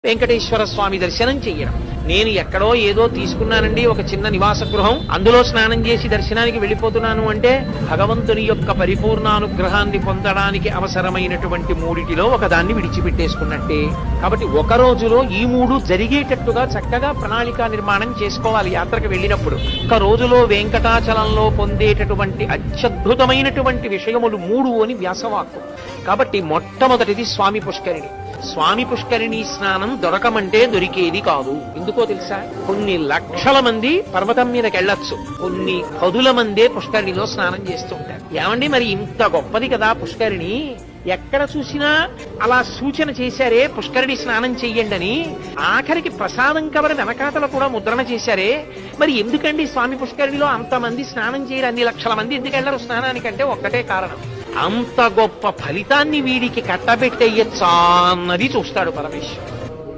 వెంకటేశ్వర స్వామి దర్శనం చెయ్యడం. నేను ఎక్కడో ఏదో తీసుకున్నానండి ఒక చిన్న నివాస గృహం, అందులో స్నానం చేసి దర్శనానికి వెళ్ళిపోతున్నాను అంటే భగవంతుని యొక్క పరిపూర్ణానుగ్రహాన్ని పొందడానికి అవసరమైనటువంటి మూడిటిలో ఒకదాన్ని విడిచిపెట్టేసుకున్నట్టే. కాబట్టి ఒక రోజులో ఈ మూడు జరిగేటట్టుగా చక్కగా ప్రణాళికా నిర్మాణం చేసుకోవాలి. యాత్రకు వెళ్ళినప్పుడు ఒక రోజులో వెంకటాచలంలో పొందేటటువంటి అత్యద్భుతమైనటువంటి విషయములు మూడు అని వ్యాసవాక్కు. కాబట్టి మొట్టమొదటిది స్వామి పుష్కరిణి. స్వామి పుష్కరిణి స్నానం దొరకమంటే దొరికేది కాదు. ఎందుకో తెలుసా? కొన్ని లక్షల మంది పర్వతం మీదకి వెళ్ళొచ్చు, కొన్ని పదుల మందే పుష్కరిణిలో స్నానం చేస్తూ ఉంటారు. ఏమండి మరి ఇంత గొప్పది కదా పుష్కరిణి, ఎక్కడ చూసినా అలా సూచన చేశారే పుష్కరిణి స్నానం చెయ్యండి అని. ఆఖరికి ప్రసాదం కవర వెనకాతల కూడా ముద్రణ చేశారే. మరి ఎందుకండి స్వామి పుష్కరిణిలో అంతమంది స్నానం చేయరు, అన్ని లక్షల మంది ఎందుకు వెళ్ళరు స్నానానికంటే ఒక్కటే కారణం, అంత గొప్ప ఫలితాన్ని వీడికి కట్టబెట్టేయచ్చా అన్నది చూస్తాడు పరమేశ్వరుడు.